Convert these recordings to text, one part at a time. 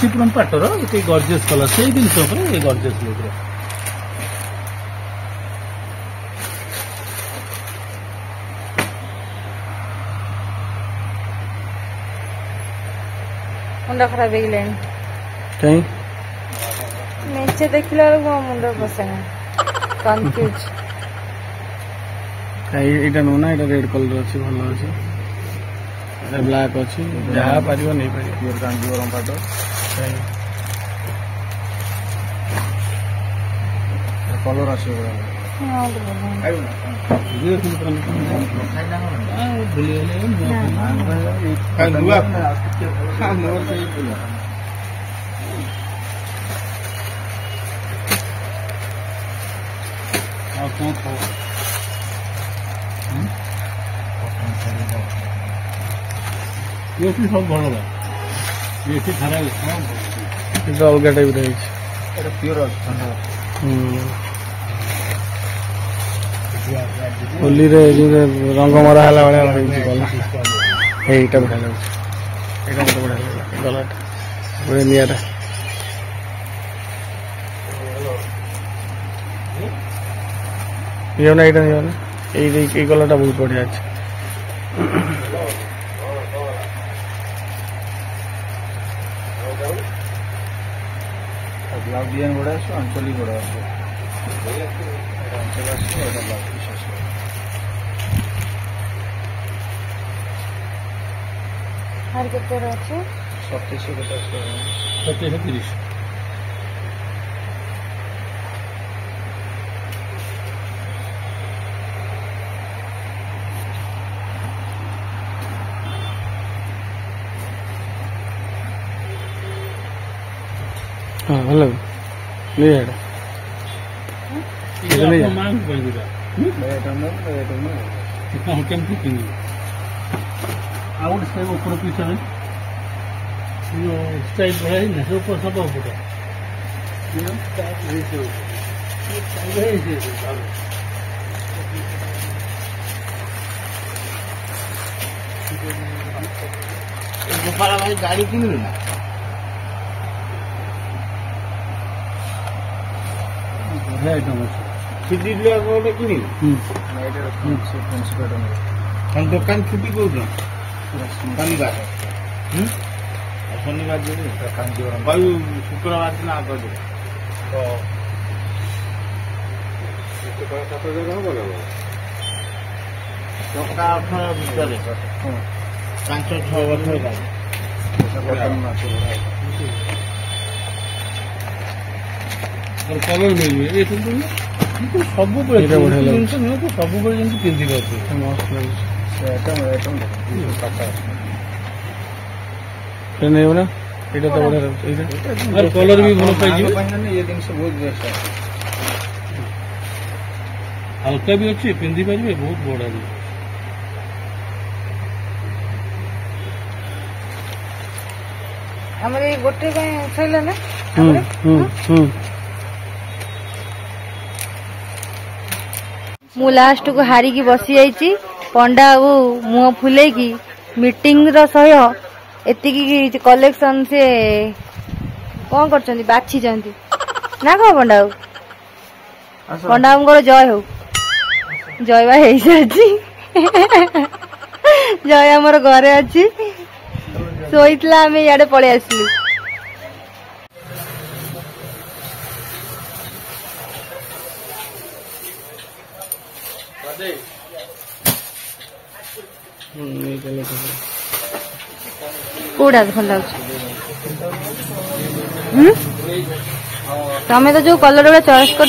कांचीपुरम पाटर ये gorgeous colour से जिनस gorgeous look मुंडा खराब हो गए कहीं नीचे देखला मुंड बसे कंफ्यूज एटा नो ना एटा रेड कलर अच्छी भल अच्छी ब्लैक अच्छी जहाँ पार नहीं पार प्योर कांचीपुरम पाटर कलर आसो ये सब भल ये खराब अलग टाइप प्योर होली रे रंग मरा है भाया यहीटा बढ़िया लगे यहाँ मत बढ़िया लगे गलाटा बड़े निआरा ये ना यहाँ नहीं ये कलरटा बहुत बढ़िया अच्छे ब्लाउज डिजाइन बड़ा आंचलिक बड़ा हर केते रहছে 2730 हाँ हेलो नहीं है ये नहीं मांग कोई भी हम केमती पिनी आउट से ऊपर पीछे है यो स्टाइल है ना ऊपर सब ऊपर ये स्टाइल है ये गोपाल भाई गाड़ी किन ना दुकान छुट्टी कौन शनिवार शनिवार शुक्रवार दिन आग 18 भितर 5-6 वर्ष कलर मिले ये सब सब जिनस नुह तो सब पिंधि कलर भी भल पाई ये जिन बहुत बेस्ट हल्का भी अच्छे पिंधि पारे बहुत बड़ा भी हमरे गोटे सैला ना मु लास्ट को हारी की बसी जाइची पंडा मुह फुले की मीटिंग रो सह एति कलेक्शन से कौन कर बाछी ना कह पंडा पंडा जय हो जय बा सारी जय आमर घरे अच्छी शोला आम इे पलि आसलु कौड़ा भल लगे तमें तो जो कलर गुड़ा चॉइस कर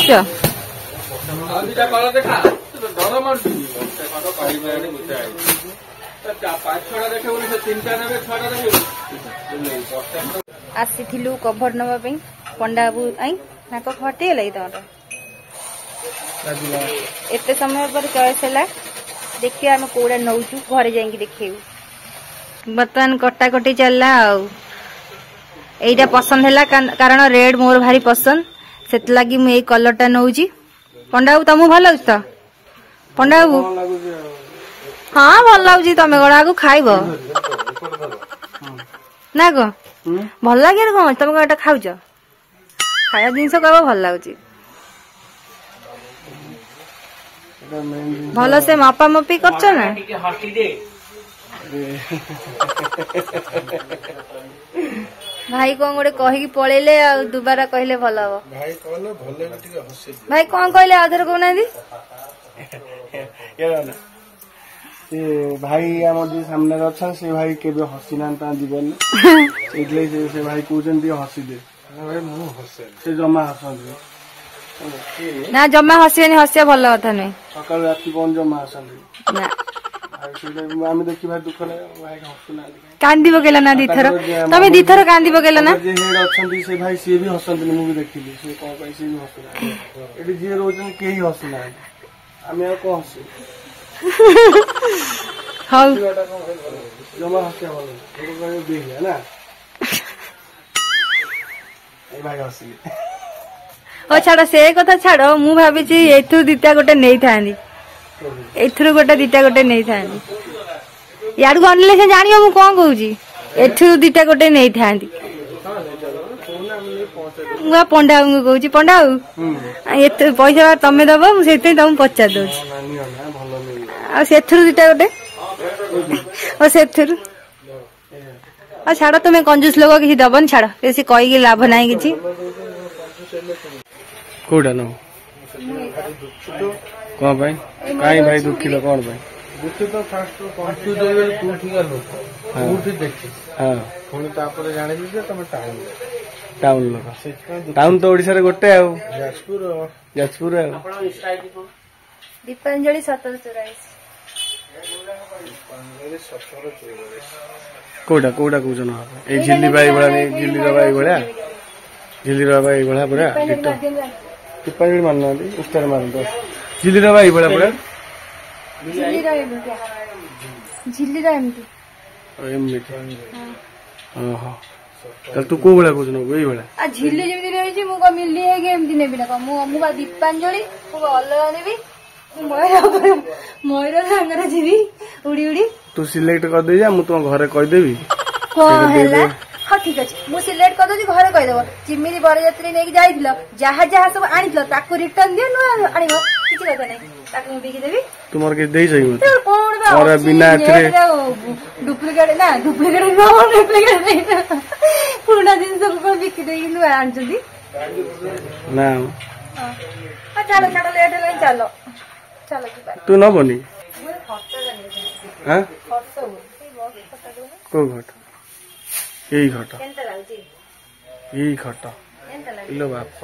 आसीलु कभर नापी पंडा बाबू आई नाक फटेगला कि तुम एत समय पर चॉइस है देखिए आम कौड़ा नौ घरे जा देखू बर्तमान कटाकटी चलला एटा पसंद है कारण रेड मोर भारी पसंद से लगी मुझे कलर नौ पंडा बाबू तुमको भल लगे तो पंडा बाबू हाँ भल लगे तुम कौन आगु खाइब ना कह ଭଲ ଲାଗିବ କଣ ତମେ କଣ ଏଟା ଖାଉଛ ଖାଇବା ଜିନିଷ କହିବ ଭଲ ଲାଗୁଛି ଭଲ ସେ ମାପା ମପି କରୁଛ ନା ଭାଇ କଣ ଗୋଟେ କହିକି ପଳେଇଲେ ଆଉ ଦୁବାରା କହିଲେ ଭଲ ହବ ଭାଇ କଣ କହିଲେ ଆଉ ଥରେ କହୁନାହାନ୍ତି भाई आम जी सामने अच्छा से भाई के हसी ना जीवन से भाई कहते हसी दे से जमा हसते ना जमा हसबेनी हसिया भल कथा नहीं सकाल रात कौन जमा हसते आम देखी भाई दुख लगे कांदी पकेला ना दीथर तमे दीथर कांदी पकेला ना जे हेड अच्छा से भाई सी भी हसते मु भी देखिली से कौन सी भी हसना ये जी रोचन कई हसना आम कौन हसू हाँ जमा हसिया भल ना भाई हसिले ओ छाड़ से कथा छाड़ मु भाभी एथु दीटा गोटे नहीं थांदी एथुरु गोटे दीटा गोटे नहीं थांदी यार को अनले से जानियो मु कोन कहूची एथु दीटा गोटे नहीं थांदी मुआ पंडा को कहूची पंडा एते पैसा तमे दबो मु सेते तुम पचार दोची आ सेथुरु दीटा गोटे ओ सेथुरु आ छाड़ तुम कंजूस लोग किसी दबन छाड़ बेसी कही लाभ नाही किछि कोडा न कौन भाई कहीं भाई दुखित कौन भाई दुखित तो फास्ट कंफ्यूज हो गए तू ठीक है लोग तू ठीक देखि हां पुणी तापर जानि जे तुम टाउन लोग टाउन तो ओडिसा रे गोटे आ जाजपुर आ दीपांजलि 1744 कोडा कोडा को जन ए झिल्ली बाई बळा ने झिल्ली बाई बळा पूरा दीपांजलि मान उत्तर मान झिल्ली बाई बळा पूरा तू को बड़ा कुछ नई बड़ा झिल्ली जमी रही मु मिली है एमती नेबी ना मु दीपांजलि अलग नेबी मयूर सांगे जीवी उड़ी उड़ी तू सिलेक्ट कर दे जा मु तुम घरे कह देबी हाँ ठीक अच्छे मुझे सिलेक्ट कर दूसरी घरे कहीदेव चिमिरी बरजात्री नहीं जाइल जहाँ जहाँ सब आनी रिटर्न दियो नुआ आण किसी कथा नहीं बिकिदेवी तुम किसी बिना डुप्लिकेट ना डुप्लिकेट पुराना जिन बिकिदे नुआ आनी ना चलो चलो लेट है चलो चलो तू न बनी को घट यही घट यही घट इलो बाप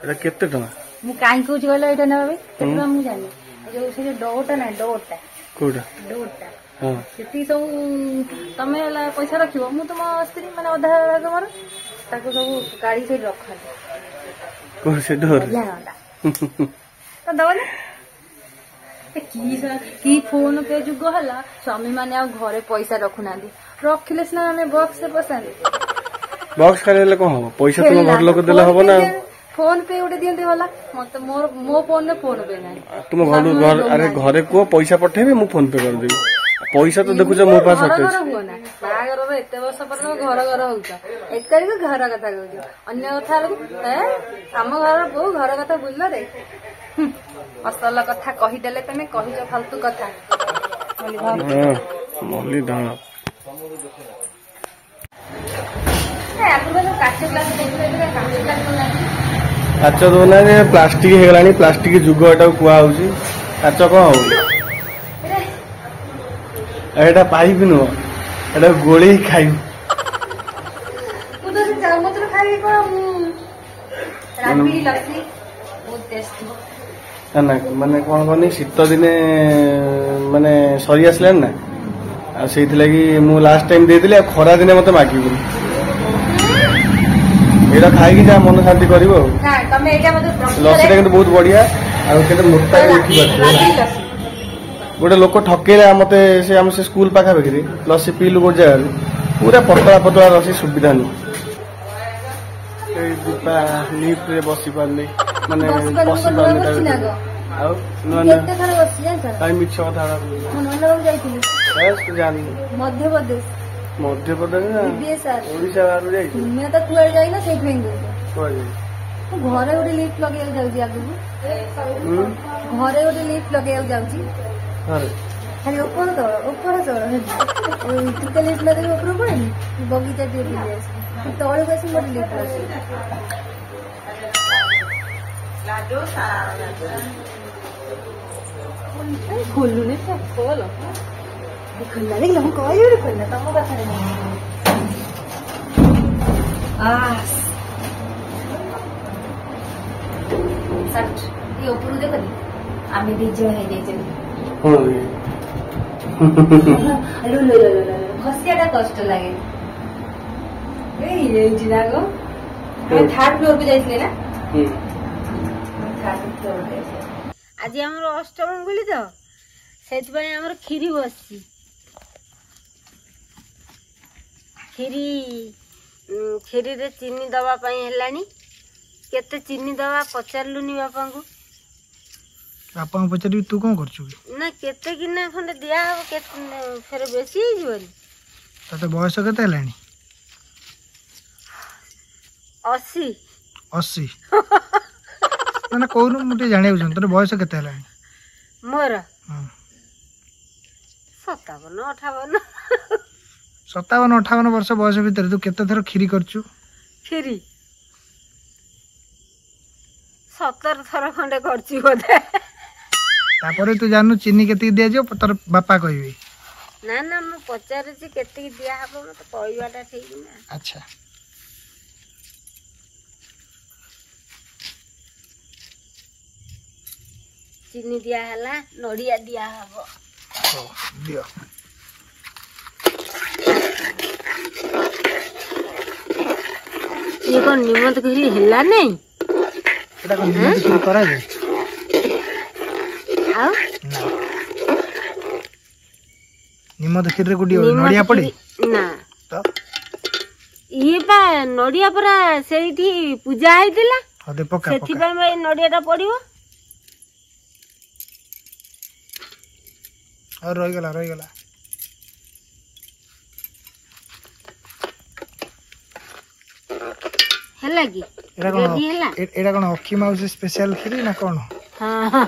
एटा केते टका मु काई कहूची कहलो एटा ना भाई केतना मु जानि जो से डोटा ना डोटा कोडा डोटा हां सेती सब तमे ला पैसा रखिबो मु तुम स्त्री माने आधा तमर ताको सब गाड़ी से रखा को से डर तो दबले की फोन पे जुग हला स्वामी माने आ घरे पैसा रखुना रखिले सिना हमें बॉक्स से पसांदे बॉक्स करे कौन हम पैसा तुम घर लोक देले हबो ना फोन पे उठे दियंते होला मत मोर मो फोन में फोन पे नहीं तुम घर अरे घरे को पैसा पठेबे मु फोन पे कर देबी पैसा तो देखु मो पास घर बागर एत वर्ष पर घर घर होता एक तारीख घर कथा कहूँ अन्य कथा आम घर बो घर कथा बुझल रे असल कथा कहीदेले तमें कही फालतू कथा काच दौना प्लास्टिक होगा प्लास्टिक जुग एटा कुआ काच कौन हो एटा पाइप नुह एटा गोली खाइब ना माने कौन कहनी शीत दिने माने सरी आसला ना से मु लास्ट टाइम देती खरा दिने मत मागिबू एटा खाई जा मन शांति कर लस्सी किंतु बहुत बढ़िया मोटा गोटे लोक ठकेला मत से स्कूल पाखापाखि लस्सी पीलु गोटे जगह पूरा पतला पतला लस्सी सुविधा नहीं दीपा लिफ्ट रे बसी पारनी माने बसी पारनी मिछ कथा जानी मध्य प्रदेश मध्य प्रदेश ओडिशा बाहर जाई मैं तो कुआड़ जाई ना सेठ में कुआ जाई घरे गोटे लिफ्ट लगे जाऊँ आगू घरे गोटे लिफ्ट लगे जाऊँ खाली ऊपर तल तुके लिफ्ट लगे ऊपर पड़े बगीचा टे तले को गोटे लिफ्ट लगे खोलुनी खोल खोलना देख हम कहली खोलना तुम कथा ये ऊपर देखनी आम दिज खसिया कष्ट लगे थर्ड फ्लोर को जाइए ना आज आम अष्टम गुली तो से खीरी बस खीरी रे चीनी दवा है केते चीनी दवा पचारूनी बापा को बापा पचारि तू कौन कर ना केते किना खंडे दिया हो फेर बेसी तते बयस केते हलानी 80 80 माने कोन मुटे जाने बुझन तोर बयस केते हलानी मोर 57 58 वर्ष बयस भीतर तू केते थर खीरी करछु खीरी 17 थर खंडे करछु बोधे तापर तू जानू चीनी केती दिया जो तोर बापा कहबे ना ना म पचारे छी केती दिया हबो मत कहबाटा ठीक ना अच्छा चीनी दिया हला नड़िया दिया हबो ओ दियो ये कोन निमंत करी हला नहीं एटा कोन निमंत करी करा जे आओ निमंत खीर रे गुडी नड़िया पड़ी ना तो ये बा नड़िया परा सेठी पूजा आइतिला हदे पका सेठी बा मै नड़ियाटा पड़िबो और रही गला हैला की एटा कोन अखी माउस स्पेशल खीरी ना कोन हां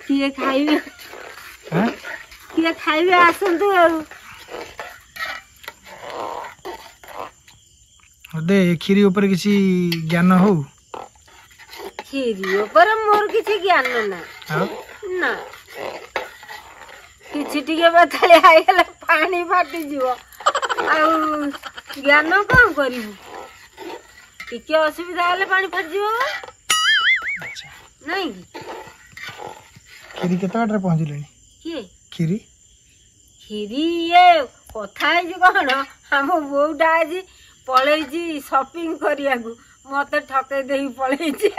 किए खाइबे हैं किए खाइबे आसंतु दे खीरी ऊपर किसी ज्ञान हो खीरी ऊपर मोर किसी ज्ञान ना ना किसी टिके बताले आइला पानी फाटी जीवो आ ज्ञान कौन करिबु टिके असुविधा हले पानी फाटी जीवो अच्छा नहीं खीरी केता बाटर पहुंचलेनी के खीरी ये कथा है जो कौन हम बोटा आज पलैची शॉपिंग करिया मत ठके दे पलैची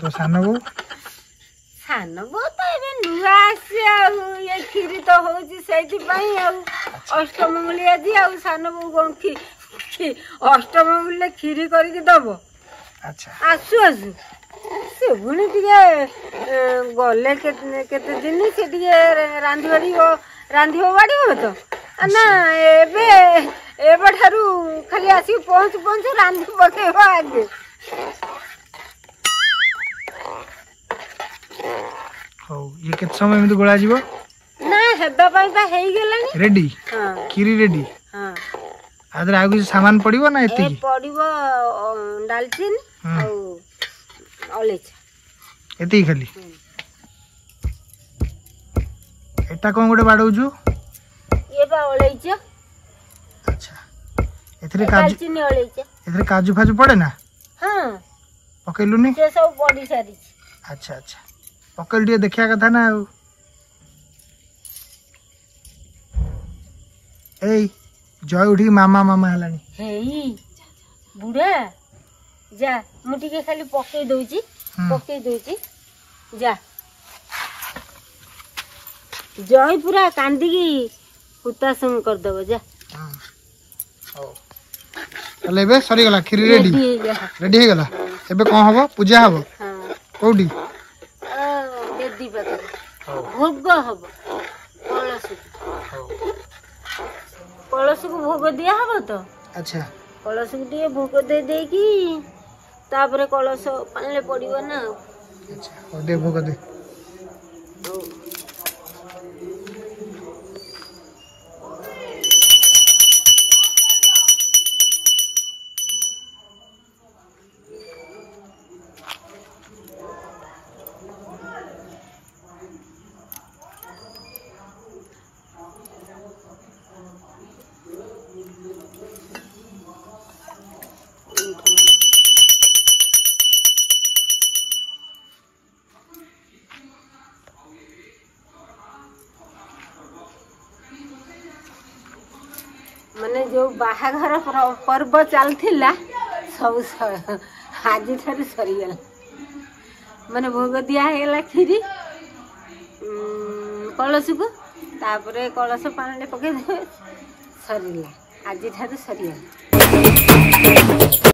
तो सान बो तो ए नुआ आसी ये खीरी तो होची सेठी पई अष्टम मूली आज सान बो कौन अष्टम मूल्य खीरी करके दबो अच्छा आसु से पुणी टिके गले केते दिन से टिके रांधिबो बाड़ी हो तो ना एबे ठारू खाली आसी पहुंच रांधि पकेबो आगे हो ये केत समय में तो गोळा जीवो ना हेबा पई बा हेई गेलानी रेडी हां खीरी रेडी हां आदर आगु सामान पड़िबो ना एति पड़िबो दालचीनी आ ऑलेज एति खाली एटा कोन गोटे बाडौजु ये बा ऑलेज अच्छा एथरे काजू दालचीनी ऑलेज एथरे काजू फाजू पड़े ना हां पकेलुनी से सब पड़ी सारी अच्छा अच्छा पकड़ दिए देखिया कथा ना ए जय उठी मामा मामा हलानी हेई बुढ़ा जा मुठी के खाली पके दोची जा जय पूरा कांदी की हुतासन कर दबो जा चले बे सरी गला खीरी रेडी हे गला एबे कोन हबो पूजा हबो हां कोडी बेदी पतर भोग हबो कलश कलश को भोग दिया हबो तो अच्छा कलश को टे भोग दे देकी तापर कलश पानी पड़ो ना। अच्छा दे भोग दे। माने जो बाहाघर पर्व चलथिला सब आज ठार सरीगला माने भोग दिया हेला खीरी कलश को तापरे कलश पानी पके सरीला आज ठार सरीगला।